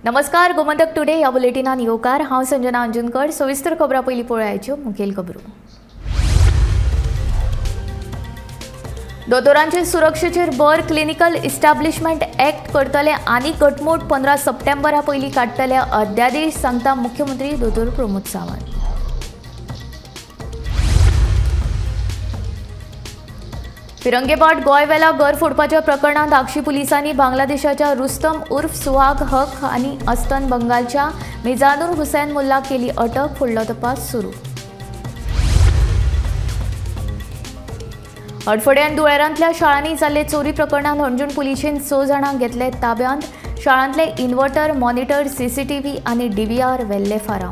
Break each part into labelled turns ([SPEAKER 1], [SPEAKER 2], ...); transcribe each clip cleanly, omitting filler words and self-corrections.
[SPEAKER 1] नमस्कार, गोमंतक टुडे ह्या बुलेटिनान येवकार। हांव संजना अंजुनकर। सविस्तर खबरां पयलीं पळोवयाच्यो मुखेल खबरो। दोतोरांचे सुरक्षेचेर भर क्लिनिकल इस्टॅब्लिशमेंट ॲक्ट करतले आनी घटमूट 15 सप्टेंबरा पयलीं काडटले अध्यादेश, सांगता मुख्यमंत्री दोतोर प्रमोद सावंत। फिरंगेपाट गोंयवेला घर फोडपाच्या प्रकरणांत आगशी पुलिसांनी बांगलादेशाच्या रुस्तम उर्फ सुहाग हक आनी अस्तन बंगालच्या मिजानुर हुसैन मुल्ला केली अटक। फुडलो तपास सुरू। अडफड्यान दुळेरांतल्या शाळांनी जाल्ले चोरी प्रकरणांत अंजूण पुलिशेन 6 जाणांक घेतले ताब्यांत। शाळांतले इन्व्हर्टर, मॉनिटर, सीसीटीव्ही आनी डीव्हीआर व्हेल्ले फाराव।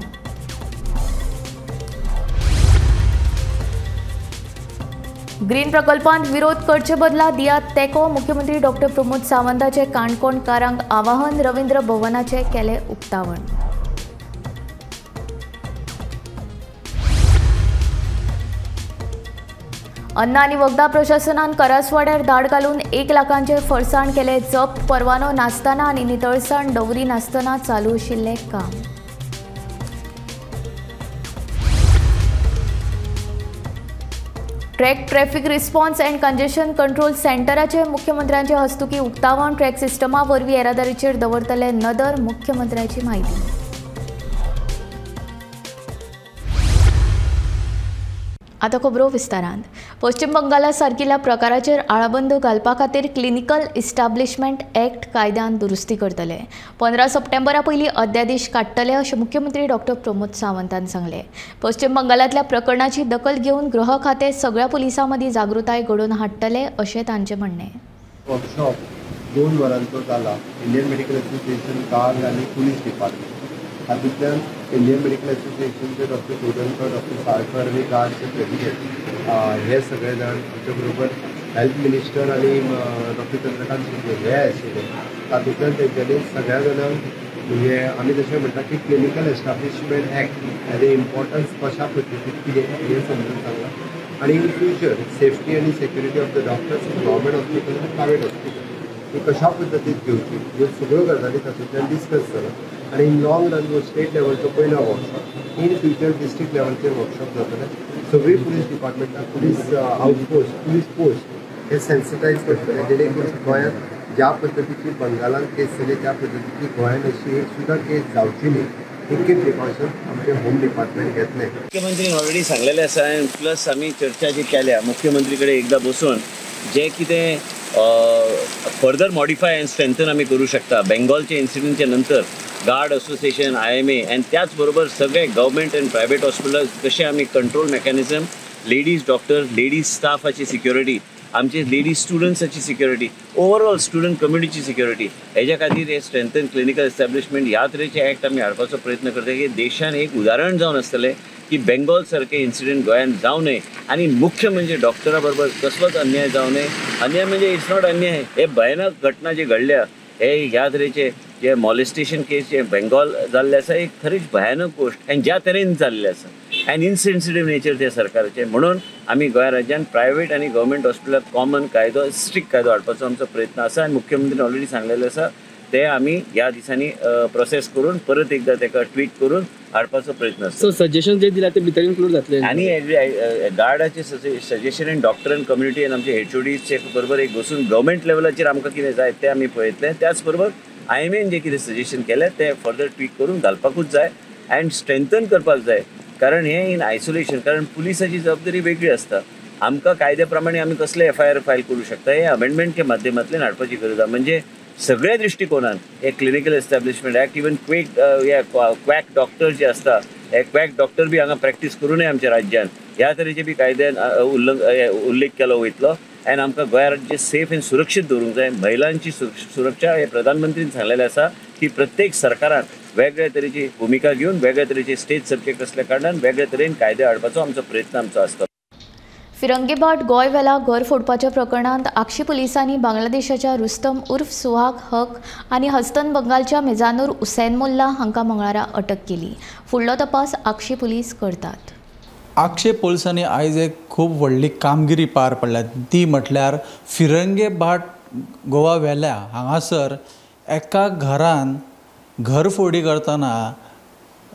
[SPEAKER 1] ग्रीन प्रकल्पांत विरोध करचे बदला दियात तेको, मुख्यमंत्री डॉक्टर प्रमोद सावंताचे काणकोणकारांक आवाहन। रवींद्र भवनाचे केले उक्तावण। अन्न आनी वखदां प्रशासनान करासवाड्यार धाड घालून 1 लाखांचे फरसाण केले जप्त। परवानो नासतना आनी नितळसाण दवरी नासतना चालू आशिल्लें काम। Traffic response and congestion control सेंटराचे मुख्यमंत्र्यांचे हस्तुकी उक्तावण। ट्रॅक सिस्टमा वरवीं येरादारीचेर दवरतले नदर, मुख्यमंत्र्याची माहिती। आता खबरो विस्तारांत। पश्चिम बंगाला सारकिल्ल्या प्रकाराचेर आळाबंद घालपा खातीर क्लिनिकल इस्टॅब्लिशमेंट ॲक्ट कायद्यान दुरुस्ती करतले। 15 सप्टेंबरा पयलीं अध्यादेश काडटले अशें मुख्यमंत्री डॉक्टर प्रमोद सावंतान सांगलें। पश्चिम बंगालांतल्या प्रकरणाची दखल घेवन गृह खातें सगळ्या पुलिसां मदीं जागृताय घडोवन हाडटले अशें तांचें म्हणणें।
[SPEAKER 2] वर्कशॉप 2 वरांचो जाला। इंडियन मेडिकल असोसिएशन, गार्ड आनी पुलीस डिपार्टमेंट हातूंतल्यान इंडियन मेडिकल असोसिएशनचे डॉक्टर कोदनकर, डॉक्टर साळकर आनी गार्डचे प्रेसिडेंट हे सगळे जाण आमचे बरोबर हेल्थ मिनिस्टर आनी डॉक्टर चंद्रकांत शिंदे हे आशिल्ले। तातूंतल्यान तेंच्यांनी सगळ्या जाणांक म्हणजे आमी जशें म्हणटा की क्लिनिकल एस्टॅब्लिशमेंट ॲक्ट हेजे इम्पॉर्टन्स कशा पद्दतीन कितें हें समजून सांगलां। आनी इन फ्युचर सेफ्टी आनी security of the doctors in government hospital आनी प्रायवेट हॉस्पिटल ही कशा पद्दतीन घेवची ह्यो सगळ्यो गजाली तातूंतल्यान डिस्कस जाला। आनी इन लॉंग रन हो स्टेट लेवलचो पयलो वर्कशॉप। इन फ्युचर डिस्ट्रिक्ट लेवलचेर वर्कशॉप जातले। सगळी पुलीस डिपार्टमेंटां, पुलीस आउटपोस्ट, पुलीस पोस्ट हे सेन्सिटायज करतले जेणे करून गोंयांत ज्या पद्दतीची बंगालांत केस जाली त्या पद्दतीची गोंयांत अशी एक सुद्दां केस जावची न्ही इतके प्रिकॉशन आमचे होम डिपार्टमेंट घेतले।
[SPEAKER 3] मुख्यमंत्री ऑलरेडी सांगलेले आसा आनी प्लस आमी चर्चा जी केल्या मुख्यमंत्री कडेन एकदा बसून जे कितें फर्दर मॉडिफाय एंड स्ट्रेंथन आमी करूं शकता। बेंगॉलचे इन्सिडेंटच्या नंतर गार्ड असोसिएशन, IMA आनी त्याच बरोबर सगळे गव्हर्मेंट एंड प्रायवेट हॉस्पिटल कशें आमी control mechanism, ladies doctor, ladies स्टाफाची सिक्युरिटी, आमचे लेडीज स्टुडंट्साची security, overall student community security हेज्या खातीर हे स्ट्रेंथन क्लिनिकल एस्टॅब्लिशमेंट ह्या तरेचे ॲक्ट आमी हाडपाचो प्रयत्न करता की देशान एक उदाहरण जावन आसतलें की बेंगॉल सारखे इन्सिडेंट गोंयांत जावं नये। आनी मुख्य म्हणजे डॉक्टरा बरोबर कसलोच अन्याय जावं नये। अन्याय म्हणजे इट्स नॉट अन्याय, हे भयानक घटना जे घडल्या हे ह्या तरेचे जे मॉलेस्टेशन केस जे बेंगॉल जाल्ले आसा एक खरीच भयानक गोष्ट आनी ज्या तरेन जाल्ले आसा आनी इनसेन्सिटीव नेचर ते सरकाराचे। म्हणून आमी गोंय राज्यान प्रायवेट आनी गव्हर्मेंट हॉस्पिटलांत कॉमन कायदो, स्ट्रिक्ट कायदो हाडपाचो आमचो प्रयत्न आसा आनी मुख्यमंत्र्यान ऑलरेडी सांगलेलें आसा ते आमी ह्या दिसांनी प्रोसेस करून परत एकदा तेका ट्वीट करून हाडपाचो प्रयत्न आसा।
[SPEAKER 4] सो सजेशन जे दिला ते भितर इन्क्लूड जातले
[SPEAKER 3] आनी गार्डाचे सजेशन आनी डॉक्टर आनी कम्युनिटी आनी आमचे HODचे बरोबर एक बसून गव्हर्मेंट लेवलाचेर आमकां कितें जाय ते आमी पळयतले। त्याच बरोबर IMAन जे कितें सजेशन केलें ते फर्दर ट्वीट करून घालपाकूच जाय अँड स्ट्रेंथन करपाक जाय। कारण हे इन आयसोलेशन, कारण पुलिसाची जबाबदारी वेगळी आसता। आमकां कायद्या प्रमाणे आमी कसले FIR फायल करूं शकता हे अमेंडमेंटच्या माध्यमांतल्यान हाडपाची गरज आसा। म्हणजे सगळ्या दृश्टिकोनान हे clinical establishment act even quack doctor जे आसता हे क्वॅक डॉक्टर बी हांगा प्रॅक्टीस करूं नये आमच्या राज्यान ह्या तरेचे बी कायद्यान उल्लेख केलो वयतलो। आनी आमकां गोंय राज्य सेफ आनी सुरक्षीत दवरूंक जाय। महिलांची सुरक्षा हे प्रधानमंत्रीन सांगलेलें आसा की प्रत्येक सरकारान वेगळ्या तरेची भुमिका घेवन वेगळ्या तरेचे स्टेट सब्जेक्ट असल्या कारणान वेगळ्या तरेन कायदे हाडपाचो आमचो प्रयत्न आमचो आसता।
[SPEAKER 1] फिरंगेपाट गोंयवेला घर फोडपाच्या प्रकरणांत आगशी पुलिसांनी बांगलादेशाच्या रुस्तम उर्फ सुहाग हक आनी हस्तन बंगालच्या मिजानुर हुसैन मुल्ला हांकां मंगळारा अटक केली। फुडलो तपास आगशी पुलीस करतात।
[SPEAKER 5] आगशे पुलिसांनी आयज एक खूब व्हडली कामगिरी पार पडल्या ती म्हटल्यार फिरंगेपाट गोवा वेल्या हांगासर एका घरान घरफोडी करतना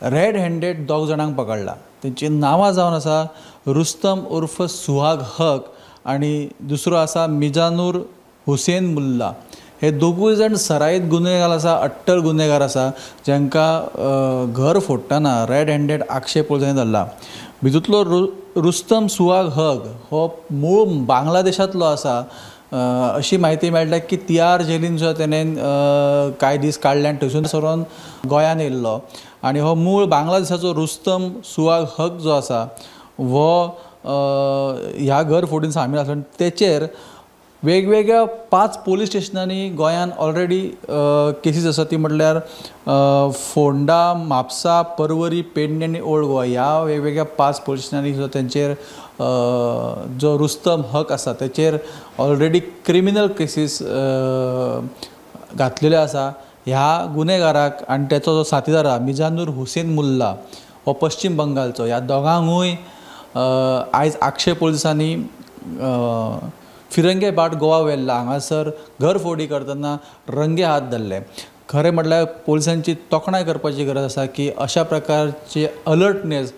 [SPEAKER 5] रेड हँडेड दोग जाणांक पकडला. तेंची नांवां जावन आसा रुस्तम उर्फ सुहाग हक आनी दुसरो आसा मिजानूर हुसेन मुल्ला. हे दोगूय जाण सराईत गुन्हेगार आसा, अट्टल गुन्हेगार आसा, जांकां घर फोडटाना रेड हँडेड आक्षेप पोलिसांनी धरला. भितूंतलो रुस्तम सुहाग हक हो मूळ बांगलादेशांतलो आसा अशी म्हायती मेळटा की तिहार जेलीन सुद्दां तेणें कांय दीस काडले आनी थंयसून सरून गोंयांत येयल्लो. आनी हो मूळ बांगलादेशाचो रुस्तम सुहाग हक जो आसा हो ह्या घर फोडीन सामील आसा. तेचेर वेगवेगळ्या 5 पोलीस स्टेशनांनी गोंयांत ऑलरेडी केसीस आसा. ती म्हटल्यार फोंडा, म्हापसा, पर्वरी, पेडणे आनी ओल्ड गोवा ह्या वेगवेगळ्या 5 पोलीस स्टेशनांनी सुद्दां तेंचेर जो रुस्तम हक आसा तेचेर ऑलरेडी क्रिमिनल केसीस घातलेल्यो आसा. ह्या गुन्हेगाराक आनी तेचो जो साथीदार आसा मिजानूर हुसेन मुल्ला हो पश्चिम बंगालचो, ह्या दोगांकूय आयज आक्षे पुलिसांनी फिरंगे बाट गोवा व्हेल्ला. हांगासर घरफोडी करतना रंगे हात धरले. खरें म्हटल्यार पोलिसांची तोखणाय करपाची गरज आसा की अशा प्रकारची अलर्टनेस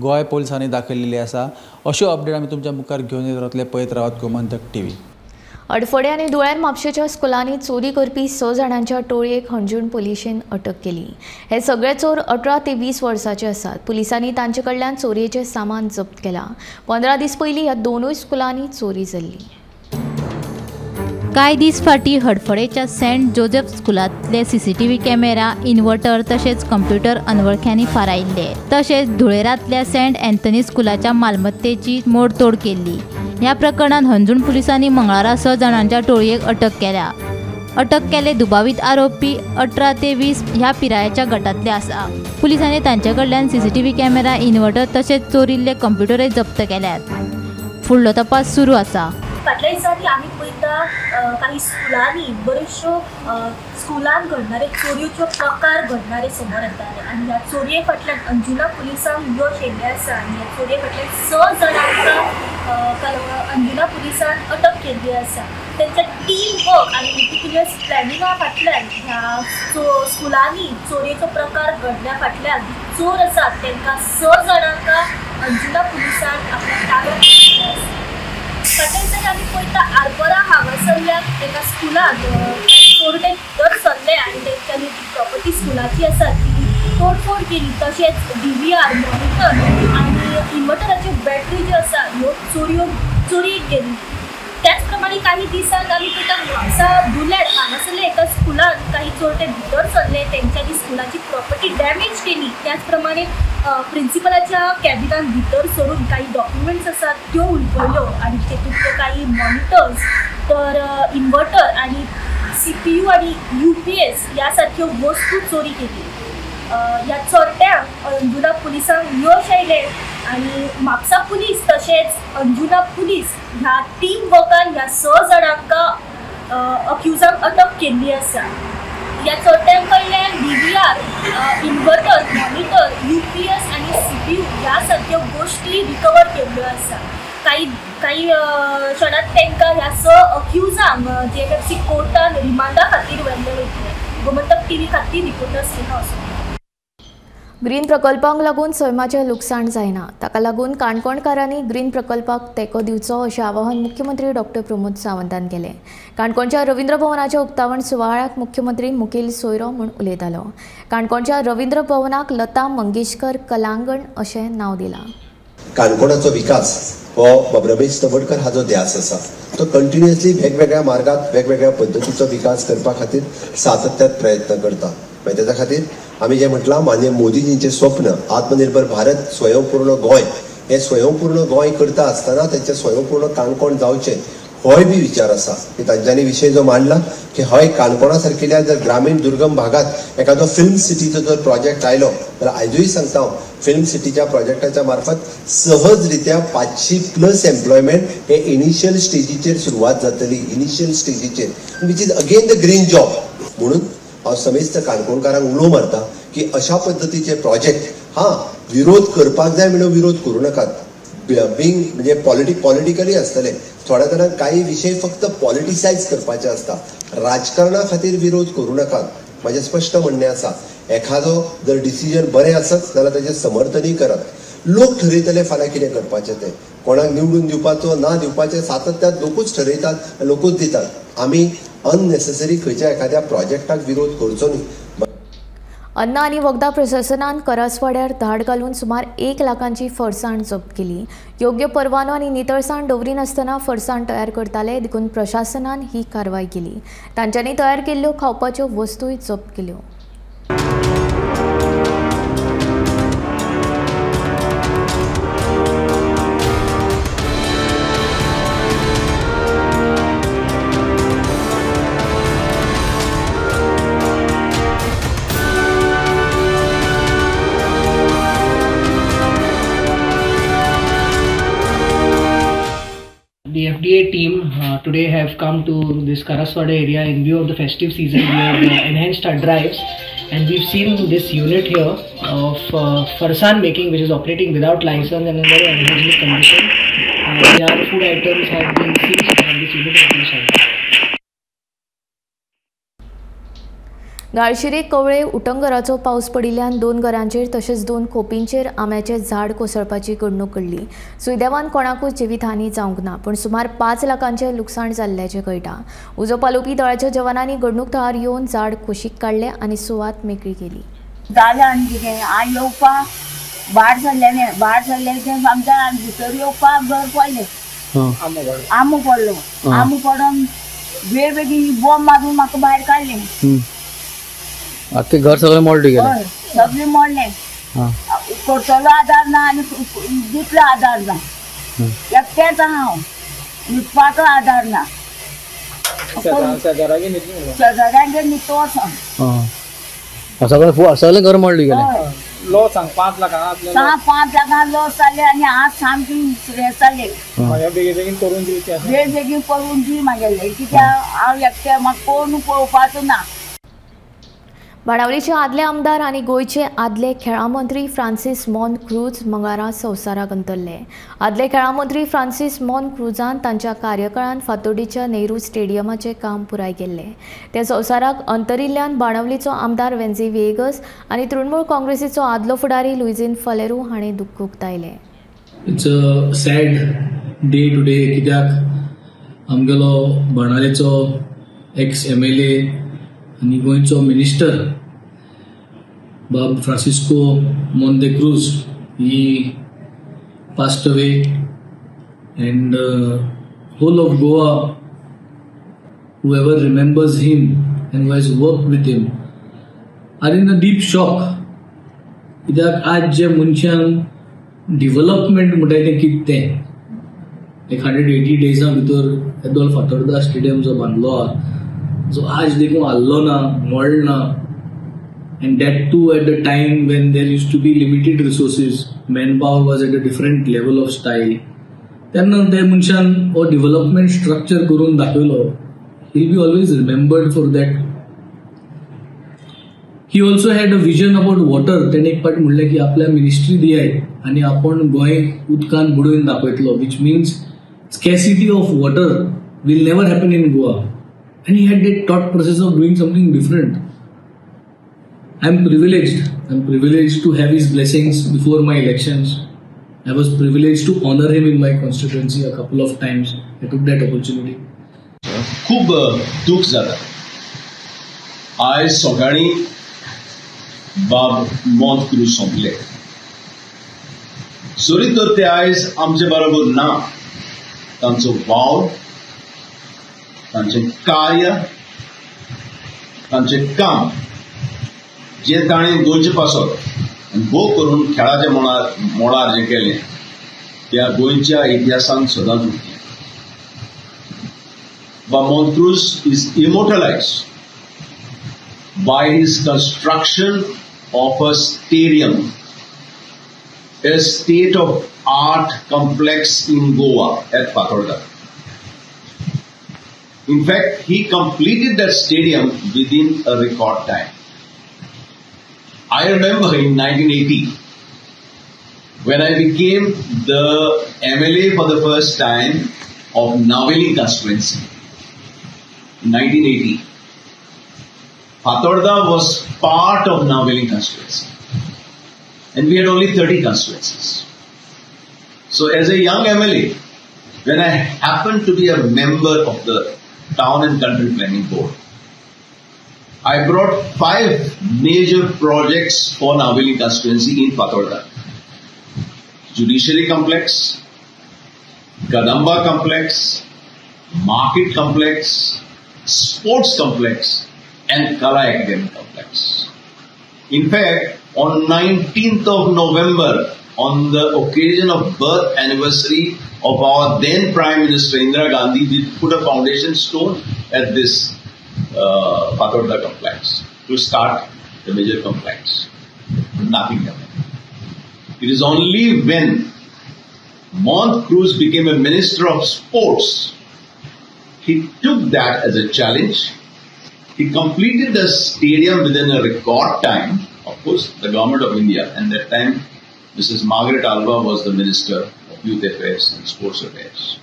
[SPEAKER 5] गोंय पोलिसांनी दाखयलेली आसा. अश्यो अपडेट आमी तुमच्या मुखार घेवन येत रावतले. पळयत रावात गोमंतक TV.
[SPEAKER 1] अडफोडे आनी धुळेर म्हापशेच्या स्कुलांनी चोरी करपी 6 जाणांच्या टोळयेक हणजूण पुलिशेन अटक केली. हे सगळे चोर 18 ते 20 वर्सांचे आसात. पुलिसांनी तांचे कडल्यान चोरयेचें सामान जप्त केलां. 15 दीस पयलीं ह्या दोनूय स्कुलांनी चोरी जाल्ली.
[SPEAKER 6] कांय दीस फाटीं हडफडेच्या सेंट जोसेफ स्कुलांतले CCTV कॅमेरा, इन्व्हर्टर तशेंच कंप्युटर अनवळख्यांनी फारायल्ले. तशेंच धुळेरांतल्या सेंट अँथनी स्कुलाच्या मालमत्तेची मोडतोड केल्ली. ह्या प्रकरणात हणजूण पुलिसांनी मंगळारा 6 जाणांच्या टोळयेक अटक केल्या. अटक केले दुबावीत आरोपी 18 ते 20 ह्या पिरायेच्या गटांतले आसा. पुलिसांनी तांचे कडल्यान CCTV कॅमेरा, इन्व्हर्टर तशेंच चोरिल्ले कंप्युटरय जप्त केल्यात. फुडलो तपास सुरू आसा.
[SPEAKER 7] फाटल्या दिसांनी आमी पळयता काही स्कुलांनी बऱ्योचश्यो स्कुलान घडणारे चोरयेच्यो प्रकार घडणारे समोर येताले आनी ह्या चोरये फाटल्यान अंजुना पुलिसांक यश येयल्लें आसा. आनी ह्या चोरये फाटल्यान 6 जाणांका अंजुना पुलिसान अटक केल्ली आसा. तेंचे टीम वर्क आनी मेटिक्युलस प्लॅनिंगा फाटल्यान ह्या स्कुलांनी चोरयेचो प्रकार घडल्या फाटल्यान चोर आसात तांकां 6 जाणांका अंजुना पुलिसान आपल्या ताब्यांत घेतले आसा. फाटल्या दिसांनी आमी पळयता आरपोरा हांगासरल्या एका स्कुलान चोरटे भितर सरले आनी तेंच्यांनी जी प्रॉपर्टी स्कुलाची आसा ती तोडफोड केली. तशेंच DVR, मॉनिटर आनी इन्व्हर्टराच्यो बॅटरी ज्यो आसा ह्यो चोरयेक गेली. त्याच प्रमाणे काही दिसांत आमी पळयता म्हापसा बुलेट हांगासरल्या एका स्कुलान काही चोरटे भितर सरले, तेंच्यांनी स्कुलाची प्रॉपर्टी डॅमेज केली. त्याच प्रमाणे प्रिंसिपलाच्या कॅबिनान भितर सरून काही डॉक्युमेंट्स आसात त्यो उलपयल्यो आनी तेतूंतले काही मॉनिटर्स तर इन्व्हर्टर आनी CPU आनी UPS ह्या सारक्यो वस्तू चोरी केली. ह्या चोरट्यांक अंजुना पुलिसांक यश येयलें आनी म्हापसा पुलीस तशेंच अंजुना पुलीस ह्या टीम वर्कान ह्या 6 जाणांका अक्युजांक अटक केल्ली आसा. ह्या चोरट्यां कडल्यान DVR, इन्व्हर्टर, मॉनिटर, UPS आनी CPU ह्या सारक्यो गोश्टी रिकवर केल्ल्यो आसा. काही क्षणांत तांकां ह्या 6 अक्युजांक JFFC कोर्टान रिमांडा खातीर व्हेल्ले वयतले. गोमंतक TV खातीर रिपोर्टर स्नेहा असो.
[SPEAKER 1] ग्रीन प्रकल्पांक लागून सैमाचें लुकसाण जायना. ताका लागून काणकोणकारांनी ग्रीन प्रकल्पाक तेंको दिवचो अशें आवाहन मुख्यमंत्री डॉ. प्रमोद सावंतान केलें. काणकोणच्या रवींद्र भवनाच्या उक्तावण सुवाळ्याक मुख्यमंत्री मुखेल सोयरो म्हूण उलयतालो. काणकोणच्या रवींद्र भवनाक लता मंगेशकर कलांगण अशें नांव दिलां.
[SPEAKER 8] काणकोणाचो विकास हो बाब रमेश तवडकर हाजो ध्यास आसा. तो कंटिन्युअसली वेगवेगळ्या मार्गात वेगवेगळ्या पद्धतीचो विकास करपा खातीर सातत्यात प्रयत्न करता. मागीर त्याच्या खातीर आमी जे म्हटलां माननीय मोदीजींचें स्वप्न आत्मनिर्भर भारत, स्वयंपूर्ण गोंय, हे स्वयंपूर्ण गोंय करता आसतना तेंचें स्वयंपूर्ण काणकोण जावचें होय बी विचार आसा. तांच्यांनी विशय जो मांडला की हय काणकोणा सारकिल्या जर ग्रामीण दुर्गम भागात एखादो फिल्म सिटीचो जर प्रोजेक्ट आयलो जाल्यार आयजूय सांगता हांव फिल्म सिटीच्या प्रोजेक्टाच्या मार्फत सहजरित्या 500+ एम्प्लॉयमेंट हे इनिशियल स्टेजीचेर सुरवात जातली. इनिशियल स्टेजीचेर which is again the green job. म्हणून हांव समेस्त काणकोणकारांक उलो मारता की अशा पद्धतीचे प्रोजेक्ट विरोध करपाक जाय म्हणून विरोध करूं नाकात. बिंग म्हणजे पॉलिटिकली आसतले. थोड्या जाणांक काही विशय फक्त पॉलिटिसायज करपाचे आसता. राजकारणा खातीर विरोध करूं नाकात. म्हजें स्पश्ट म्हणणें आसा. एखादो जर डिसिजन बरें आसत जाल्यार ताचें समर्थनय करप। लोक ठरयतले फाल्यां कितें करपाचें तें, कोणाक निवडून दिवपाचो ना दिवपाचें सातत्यान लोकूच ठरयतात, लोकूच दितात। आमी अननेसेसरी खंयच्या एखाद्या प्रोजेक्टाक विरोध करचो न्ही।
[SPEAKER 1] अन्न आणि वखदां प्रशासनान करसवाड्यार धाड घालून सुमार 1 लाखांची फरसाण जप्त केली। योग्य परवानो आणि नितळसाण दवरिनासतना फरसाण तयार करताले देखून प्रशासनान ही कारवाय केली। तांच्यांनी तयार केल्ल्यो खावपाच्यो वस्तूय जप्त केल्यो।
[SPEAKER 9] The FDA team today have come to this Karaswada area in view of the festive season. We have enhanced our drives, and we've seen this unit here of farsan making, which is operating without license and in very unhygienic condition. Their food items have been seized and this unit has been shut down.
[SPEAKER 1] गाळशिरे Kavale उटंगराचो पावस पडिल्ल्यान 2 घरांचेर तशेंच 2 खोपींचेर आंब्याचें झाड कोसळपाची घडणूक घडली। सुदैवान कोणाकूच जिवीतहानी जावंक ना, पण सुमार 5 लाखांचें लुकसाण जाल्ल्याचें कळटा। उजो पालोवपी दळाच्या जवानांनी घडणूक थळार येवन झाड कुशीक काडलें आनी सुवात मेकळी केली।
[SPEAKER 10] जालें आनी कितें आज येवपाक भायर सरलें आमच्या भितर येवपाक घर पडलें, आमू पडून बेगीन बॉम्ब मारून म्हाका भायर काडलें।
[SPEAKER 4] आता ते घर सगळें मोडलें गेलें,
[SPEAKER 10] सगळें मोडलें। करतलो आदार ना आनी दितलो आदार ना, एकटेंच हांव, न्हिदपाचो आदार ना। शेजाऱ्यांगेर न्हिदतो वचोन
[SPEAKER 4] सगळें घर मोडलें गेलें।
[SPEAKER 9] लॉस सांग 5 लाखां
[SPEAKER 10] 5 लाखां लॉस जाले आनी आज सामकी स्ट्रेस जाले।
[SPEAKER 9] बेगीन करून दी,
[SPEAKER 10] बेगीन करून दी म्हागेलें, कित्याक हांव एकटें, म्हाका कोण पळोवपाचो ना।
[SPEAKER 1] बाणावलीचे आदले आमदार आणि गोयचे आदले खेळां मंत्री फ्रांसीस मॉन्क्रूज मंगळारा संवसाराक अंतरले। आदले खेळां मंत्री फ्रांसीस मॉन्क्रूजान तांच्या कार्यकाळांत फातोर्डेच्या नेहरू स्टेडियमाचें काम पुराय केल्लें। ते संवसाराक अंतरिल्ल्यान बाणावलीचो आमदार वेन्झी वेगस आनी तृणमूल काँग्रेसीचो आदलो फुडारी लुइझीन फलेरू हांणी दुख्ख उक्तायलें।
[SPEAKER 11] It's a sad day today, कित्याक आमगेलो बाणावलीचो एक्स MLA आनी गोंयचो मिनिस्टर बाब फ्रांसिस्को मोंतेक्रूज ही passed away, and whole of Goa, whoever remembers him and who has worked with him, are in a deep shock. कित्याक आज जे मनशांक डेव्हलपमेंट म्हणटा तें कितें, 180 डेजा भितर येदोल फातोर्डा स्टेडियम जो बांदलो आहा, जो आज देखून हल्लो ना, Moderna, and that too at the time when there used to be limited resources, manpower was at a different level of style. तेन्ना त्या मनशान हो डेव्हलपमेंट स्ट्रक्चर करून दाखयलो. He'll be always remembered for that. He also had a vision about water. तेणे एक पाट म्हणलें की आपल्या मिनिस्ट्री दियात आनी आपण गोंय उदकान बुडोवन दाखयतलो, which means scarcity of water will never happen in Goa. And he had that thought process of doing something different. I'm privileged to have his blessings before my elections. I was privileged to honor him in my constituency a couple of times. I took that opportunity.
[SPEAKER 12] खूब दुख जाता। आयज सकाळी बाब मॉन्क्रूज सोंपले, जरी तर ते आयज आमचे बरोबर ना, तांचो वाव, तांचें कार्य, तांचें काम जे ताणें गोंयचे पासत भोग करून खेळाच्या मोडार जें केलें त्या गोंयच्या इतिहासांत सदांच उरतलें. Bob Montrose is immortalized by his construction of a stadium, a state-of-art complex in Goa at Fatorda. In fact, he completed that stadium within a record time. I remember in 1980, when I became the MLA for the first time of Naveli constituency, 1980. Fatorda was part of Naveli constituency. And we had only 30 constituencies. So as a young MLA, when I happened to be a member of the Town and Country Planning Board, I brought 5 major projects for Naveli constituency in Fatorda. Judiciary complex, Kadamba complex, market complex, sports complex, and Kala Academy complex. In fact, on 19th of November, on the occasion of birth anniversary of our then Prime Minister Indira Gandhi, we put a foundation stone at this Fatorda complex to start the major complex. Nothing happened. It is only when Mont Cruz became a Minister of Sports, he took that as a challenge. He completed the stadium within a record time. Of course, the government of India, and that time Mrs. Margaret Alva was the Minister of Youth Affairs and Sports Affairs.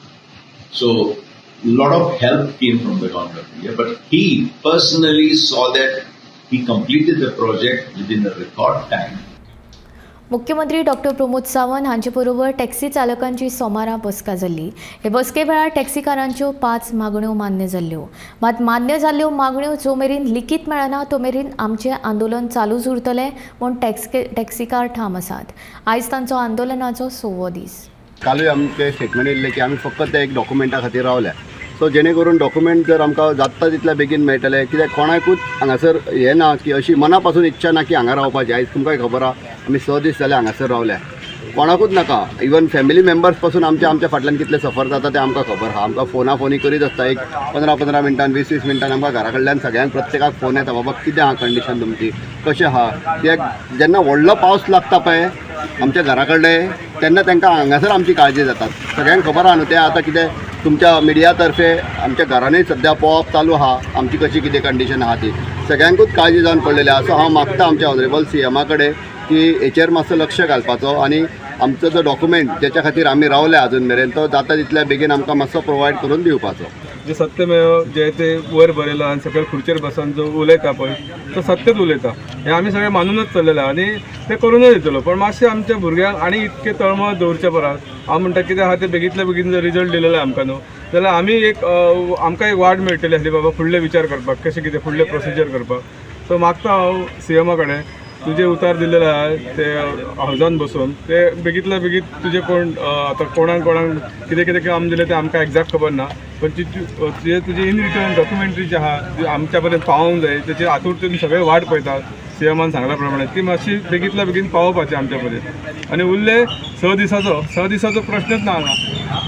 [SPEAKER 12] So, a lot of help came from the government of India, but he personally saw that he completed the project within a record time.
[SPEAKER 1] मुख्यमंत्री doctor Pramod Sawant हांचे बरोबर taxi चालकांची सोमारा बसका जाल्ली. हे बसके वेळार टॅक्सीकारांच्यो 5 मागण्यो मान्य जाल्ल्यो. मात मान्य जाल्ल्यो मागण्यो जो मेरेन लिखीत मेळना तो मेरेन आमचें आंदोलन चालूच उरतलें म्हूण टॅक्सीकार ठाम आसात. आयज तांचो आंदोलनाचो 6वो दीस.
[SPEAKER 2] कालूय आमचे स्टेटमेंट येयल्ले की आमी फकत एक डॉक्युमेंटा खातीर रावल्या. सो जेणे करून डॉक्युमेंट जर आमकां जाता तितल्या बेगीन मेळटले, कित्याक कोणाकूच हांगासर हें ना की अशी मना पासून इच्छा ना की हांगा रावपाचें. आयज तुमकां खबर आहा आमी 6 दीस जाले हांगासर रावल्या. कोणाकूच नाका, इवन फॅमिली मेंबर्स पासून आमच्या फाटल्यान कितले सफर जाता तें आमकां खबर आहा. आमकां फोनी करीत आसता, एक 15-15 मिनटान 20-20 मिनटान आमकां घरा कडल्यान सगळ्यांक प्रत्येकाक फोन येता, बाबा कितें आहा कंडिशन तुमची, कशें आहा. कित्याक जेन्ना व्हडलो पावस लागता पळय आमच्या घरा कडले, तेन्ना तांकां हांगासर आमची काळजी जाता. सगळ्यांक खबर आहा न्हू तें आतां कितें तुमच्या मिडिया तर्फे आमच्या घरांनी सध्या पळोवप चालू आहा आमची कशी कितें कंडिशन आहा ती. सगळ्यांकूच काळजी जावन पडलेली आहा. सो हांव मागता आमच्या ऑनरेबल CM कडेन की हेचेर मातसो लक्ष घालपाचो आनी आमचो जो डॉक्युमेंट जेच्या खातीर आमी रावल्या अजून मेरेन तो जाता तितल्या बेगीन आमकां मातसो प्रोवायड करून दिवपाचो.
[SPEAKER 13] जे सत्यमेव जे ते वयर बरयला आनी सकयल खुर्चेर बसून जो उलयता पळय तो सत्यच उलयता हें आमी सगळें मानूनच चल्लेला आनी ते करूनच दितलो. पण मातशें आमच्या भुरग्यांक आनी इतके तळमळ दवरचे परस हांव म्हणटा कितें आहा तें बेगींतल्या बेगीन जर रिजल्ट दिलेलो आमकां न्हू जाल्यार आमी आमकां एक वाट मेळटली आसली बाबा फुडले विचार करपाक, कशें कितें फुडले प्रोसिजर करपाक. सो मागता हांव CM कडेन तुजे उतार दिलेले आहा ते हावजान बसून ते बेगींतल्या बेगीन तुजे कोण आतां कोणाक कितें कितें काम दिलें तें आमकां एक्झॅक्ट खबर ना, पण तुजी इन रिटर्न डॉक्युमेंटरी जी आहा ती आमच्या पर्यंत पावोवंक जाय तेचे हातूंतल्यान सगळे वाट पळयतात. CMन सांगल्या प्रमाणे ती मातशी बेगींतल्या बेगीन पावोवपाची आमच्या पर्यंत. आनी उरले 6 दिसाचो प्रश्नच ना हांगा.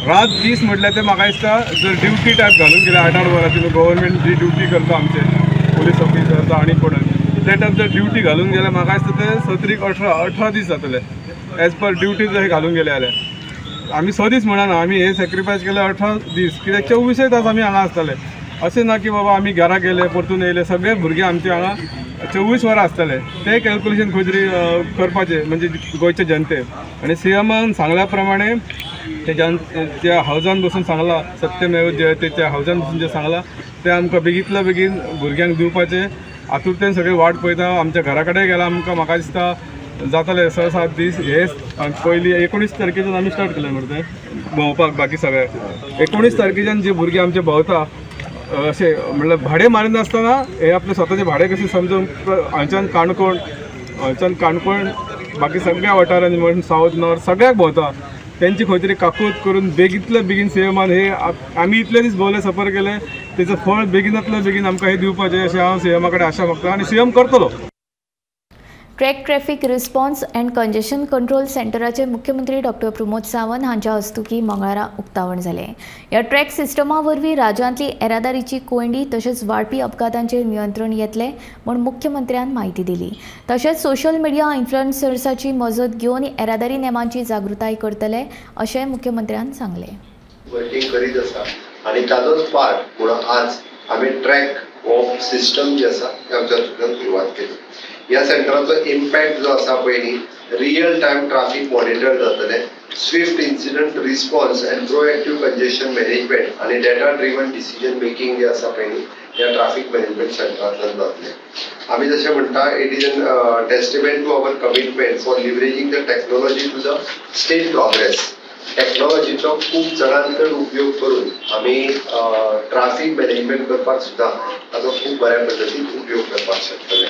[SPEAKER 13] रात दीस म्हटल्यार ते म्हाका दिसता जर ड्युटी टायप घालून गेले 8-8 वरांची गव्हर्मेंट जी ड्युटी करता आमचे पुलीस ऑफिसर आनी कोण ते टायप जर ड्युटी घालून गेल्यार म्हाका दिसता ते 17-18 दीस जातले एज पर ड्युटी जर घालून गेले जाल्यार. आमी 6 दीस म्हणना, आमी हे सॅक्रिफायस केले 18 दीस, कित्याक 24 तास आमी हांगा आसतले. अशें ना की बाबा आमी घरा गेले परतून येयले, सगळे भुरगे आमचे हांगा 24 वरां आसतले. ते कॅल्क्युलेशन खंय तरी करपाचें म्हणजे गोंयचे जनतेक. आनी CMन सांगल्या प्रमाणे त्या हावजान बसून सांगलां, सत्यमेव जयतेच्या हावजान बसून जें सांगलां तें आमकां बेगींतल्या बेगीन भुरग्यांक दिवपाचें. हातूंतल्यान सगळे वाट पळयता. आमच्या घरा कडेन गेला आमकां म्हाका दिसता जातले 6-7 दीस. हे पयलीं 19 तारखेच्यान आमी स्टार्ट केलें मरे तें भोंवपाक. बाकी सगळे 19 तारखेच्यान जे भुरगे आमचे भोंवता अशें म्हणल्यार भाडें मारिनासतना हे आपले स्वताचे भाडें कशें समजून हांगच्यान काणकोण बाकी सगळ्या वाठारांनी म्हणून सावथ नॉर्थ सगळ्याक भोंवता. त्यांची खंय तरी काकूत करून बेगींतल्या बेगीन CMन हे आमी इतले दीस भोवले सफर केले तेचं फळ बेगीनातल्या बेगीन आमकां हे दिवपाचें अशें हांव CM कडेन आशा मागता आनी CM करतलो.
[SPEAKER 1] Traffic response and congestion control सेंटराचे मुख्यमंत्री डॉक्टर प्रमोद सावंत हांच्या हस्तुकी मंगळारा उक्तावण जालें. ह्या ट्रॅक सिस्टमा वरवीं राज्यांतली येरादारीची कोंडी तशेंच वाडपी अपघातांचेर नियंत्रण येतलें म्हूण मुख्यमंत्र्यान म्हायती दिली. तशेंच सोशल मिडिया इन्फ्लुएन्सर्साची मजत घेवन येरादारी नेमांची जागृताय करतले अशें मुख्यमंत्र्यान सांगलें.
[SPEAKER 8] वर्किंग करीत आसा आनी ताजोच पार्ट म्हणून आज आमी ट्रॅक ऑफ सिस्टम जे आसा ते आमच्या हातूंतल्यान सुरवात केली. ह्या सेंटराचो इम्पॅक्ट जो आसा पयलीं रियल टायम ट्राफिक मॉनिटर जातले, Swift incident response and proactive congestion management आनी डेटा ड्रिवन डिसिजन मेकिंग जे आसा पयलीं ह्या ट्राफिक मॅनेजमेंट सेंटरांतल्यान जातलें.
[SPEAKER 2] आम्ही जसे म्हणता it is an testament to our commitment for leveraging the technology to the state progress. टेक्नॉलॉजीचो खूप चडांत उपयोग करून आम्ही ट्राफिक मॅनेजमेंट करपाक सुद्दां ताचो खूप बऱ्या पद्दतीन उपयोग करपाक शकतले.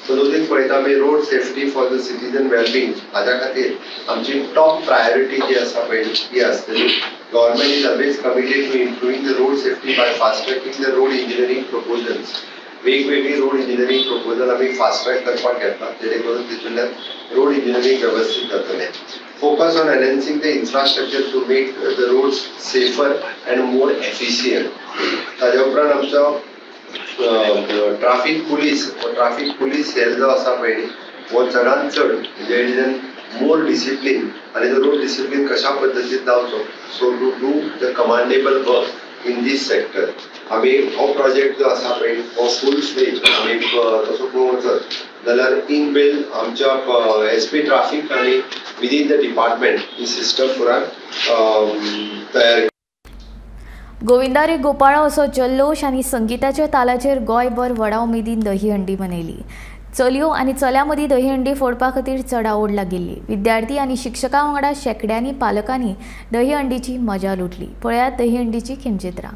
[SPEAKER 2] सो दोनीच पळयता आमी road safety for the citizen wellbeing हाज्या खातीर आमची टॉप प्रायोरिटी जी आसा पळय ती आसतली. Government is always committed to improving the road safety by fast tracking the road engineering proposals. वेगवेगळी रोड इंजिनियरिंग प्रपोजल आमी फास्ट ट्रॅक करपाक घेतला जेणे करून तितूंतल्यान रोड इंजिनियरिंग व्यवस्थीत जातलें. Focus on enhancing the infrastructure to make the roads safer and more efficient. ताज्या उपरांत आमचो ट्राफिक पुलीस सेल जो आसा पळय हो चडांत चड म्हणजे it is an more discipline आनी तो रोड डिसिप्लीन कशा पद्दतीन जावचो so to do the commandable work in this sector. आमी हो प्रोजेक्ट जो आसा पळय हो फूल स्टेज आमी तसो पळोवंक वचत जाल्यार इन बिल्ड आमच्या SP ट्राफिक आनी within the department he system पुराय तयार.
[SPEAKER 1] गोविंदा रे गोपाळा असो जल्लोश आनी संगीताच्या तालाचेर गोंयभर व्हडा उमेदीन दहीहंडी मनयली. चलयो आनी चल्यां मदीं दहीहंडी फोडपा खातीर चड आवड लागिल्ली. विद्यार्थी आनी शिक्षकां वांगडा शेकड्यांनी पालकांनी दहीहंडीची मजा लुटली. पळयात दहीहंडीची खिमचित्रां.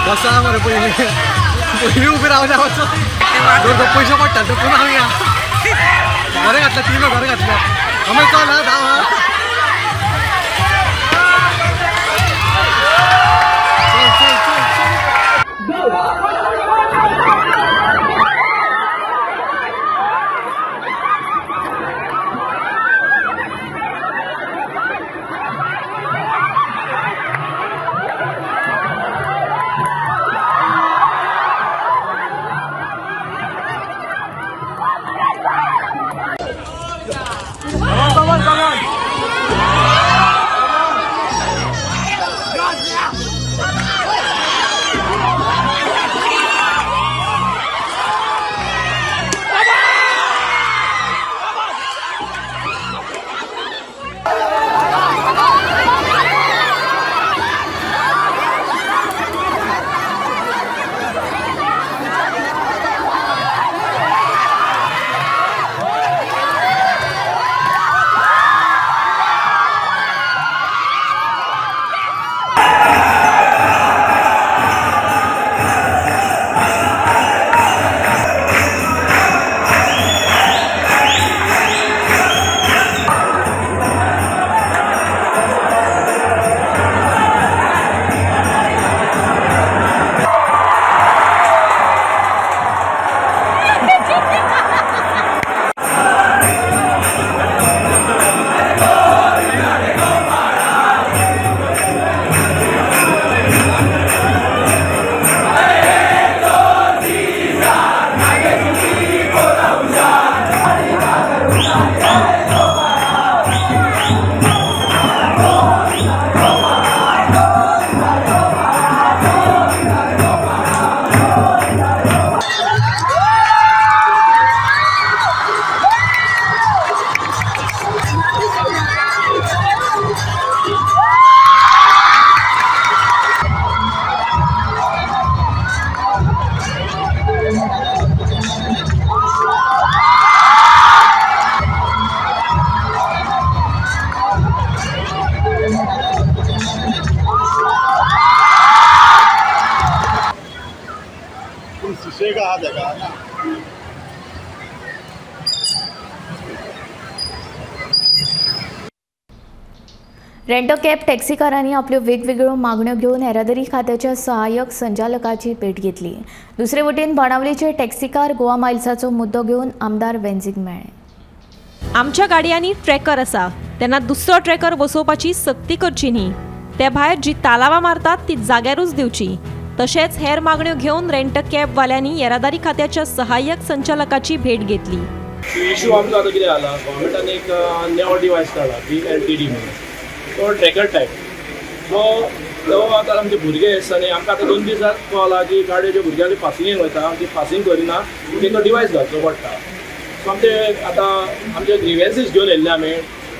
[SPEAKER 14] बसा मरे पयलीं उबी रावल्या पयशे पडटा तो पुन्हा आमी घरा घातल्या 3 घरा घातल्या आमी चल धांव
[SPEAKER 1] रेंट कॅब टॅक्सीकारांनी आपल्यो वेगवेगळ्यो मागण्यो घेवन येरादारी खात्याच्या सहाय्यक संचालकाची भेट घेतली. दुसरे वटेन बाणावलेचे टॅक्सीकार गोवा मायल्साचो मुद्दो घेवन आमदार वेंझीक मेळ्ळे.
[SPEAKER 15] आमच्या गाडयांनी ट्रॅकर आसा तेन्ना दुसरो ट्रॅकर बसोवपाची सक्ती करची न्ही. ते भायर जी तालावां मारतात ती जाग्यारूच दिवची. तशेंच हेर मागण्यो घेवन रेंट कॅब वाल्यांनी येरादारी खात्याच्या सहाय्यक संचालकाची भेट घेतली.
[SPEAKER 16] इश्यू आमचो आतां कितें जाला, गव्हर्मेंटान एक नवो डिवायस काडला BLTD म्हणून, तो ट्रॅकर टायप. तो आतां आमचे भुरगे आनी आमकां आतां 2 दिसांत कळ्ळां की गाडयो ज्यो भुरग्यांनी पासिंगेक वयता ती पासिंग करिना, ताका डिवायस घालचो पडटा. सो आमचे ग्रिवेन्सीस घेवन येयल्ले आमी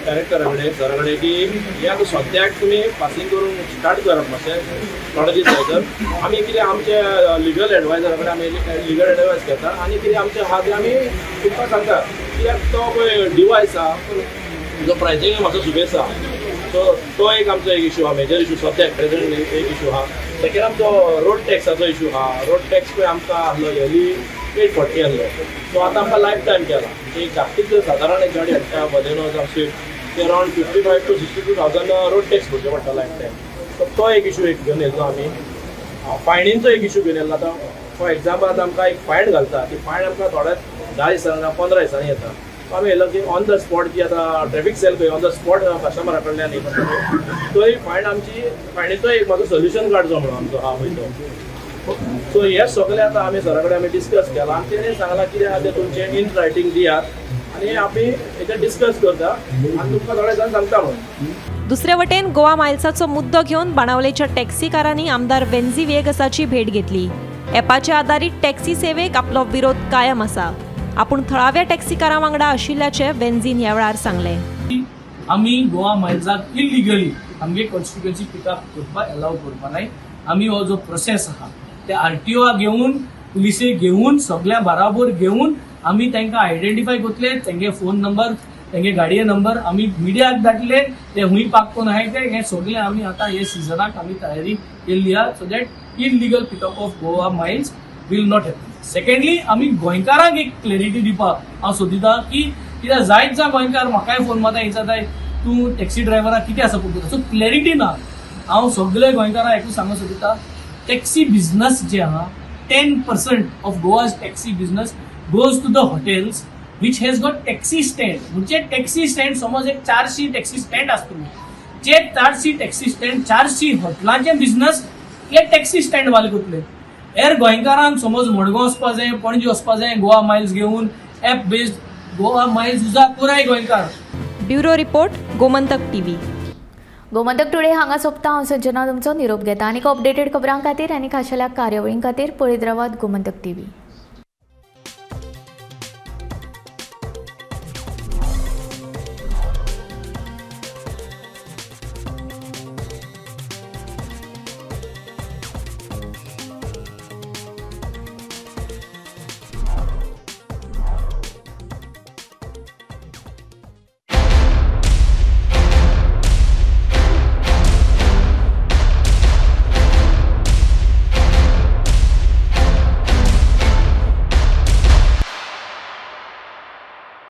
[SPEAKER 16] डायरेक्टरा कडेन सरा कडेन की हे आतां सद्याक तुमी पासिंग करून स्टार्ट करप मातशें थोडे दीस जायतर. आमी कितें आमचे लिगल एडवायजरा कडेन आमी लिगल एडवायस घेता आनी कितें आमचें आहा तें आमी तुमकां सांगता. कित्याक तो पळय डिवायस आहा जो प्रायसींग मातसो सुबेज आहा. सो तो एक आमचो एक इशू आहा, मेजर इशू सद्याक प्रेझेंट एक इशू आहा. सेकेंड आमचो रोड टॅक्साचो इशू आहा. रोड टॅक्स पळय आमकां आसलो इयरली 840 आसलो. सो आतां आमकां लायफ टायम केला. एक जागतीक सादारण एक गाडी हाडटा बलेनो जावं स्विफ्ट ते अरावंड 55,000 to 62,000 रोड टॅक्स भरचो पडटा लायफ टायम. सो तो एक इशू घेवन येयलो आमी. फायनींचो एक इशू घेवन येयलो. आतां फॉर एग्जाम्पल आतां आमकां एक फायन घालता, ती फायन आमकां थोड्या 10 दिसांनी ना 15 दिसांनी येता. आमी येयलो की ऑन द स्पॉट की आतां ट्रॅफीक सेल पळय ऑन द स्पॉट कस्टमरा कडल्यान हे करता तोय फायन आमची फायनीचो एक म्हाजो सोल्युशन काडचो म्हणून आमचो आहा पळय तो. सो हे सगळें आतां आमी सरा कडेन आमी डिस्कस केलां आनी तेणें सांगलां कितें आहा तें तुमचें इन रायटींग दियात आनी आमी हेचेर डिस्कस करता आनी तुमकां थोडे जाण सांगता म्हणून.
[SPEAKER 15] दुसरे वटेन गोवा मायल्साचो मुद्दो घेवन बाणावलेच्या टॅक्सीकारांनी आमदार वेंझी वेगसाची भेट घेतली. एपाच्या आदारीत टॅक्सी सेवेक आपलो विरोध कायम आसा. आपूण थळाव्या टॅक्सीकारां वांगडा आशिल्ल्याचे वेंझीन ह्या वेळार सांगले.
[SPEAKER 11] आमी गोवा मायल्साक इलिगली आमगे कॉन्स्टिट्युएन्सी पिकअप करपाक अलाव करपा नाय. आमी हो जो प्रोसेस आहा ते RTO घेवन पुलिसेक घेवन सगळ्या बराबर घेवन आमी तांकां आयडेंटिफाय करतले, तेंगे फोन नंबर तेंगे गाडये नंबर आमी मिडियाक धाडले. ते हुंय पाकून आहाय ते हे सगळे आमी आतां हे सिजनाक आमी तयारी केल्ली आहा so that illegal pickup of Goa Miles will not happen. Secondly आमी गोंयकारांक एक क्लॅरिटी दिवपाक हांव सोदिता की कित्याक जायत जा गोंयकार म्हाकाय फोन मारता विचारताय तूं टॅक्सी ड्रायव्हराक कितें आसा पळय. सो क्लॅरिटी ना. हांव सगळे गोंयकारांक एकूच सांगूंक सोदिता टॅक्सी बिझनस जे आहा 10% off Goa's taxi business goes to the hotels which has got taxi stand. म्हणजे टॅक्सी स्टँड समज एक 400 टॅक्सी स्टँड आसतलो, जे 400 टॅक्सी स्टँड 400 हॉटेलांचे बिझनस हे टॅक्सी स्टँड वाले करतले. हेर गोंयकारांक समज मडगांव वचपा जाय पणजे वचपा जाय गोवा मायल्स घेवन एप बेस्ड गोवा मायल्स उजा पुराय गोंयकार.
[SPEAKER 15] Bureau report Gomantak TV.
[SPEAKER 1] Gomantak today हांगा सोंपता. हांव संजना तुमचो निरोप घेता. आनीक अपडेटेड खबरां खातीर आनी खाशेल्या कार्यावळीं खातीर पळयत रावात गोमंतक TV.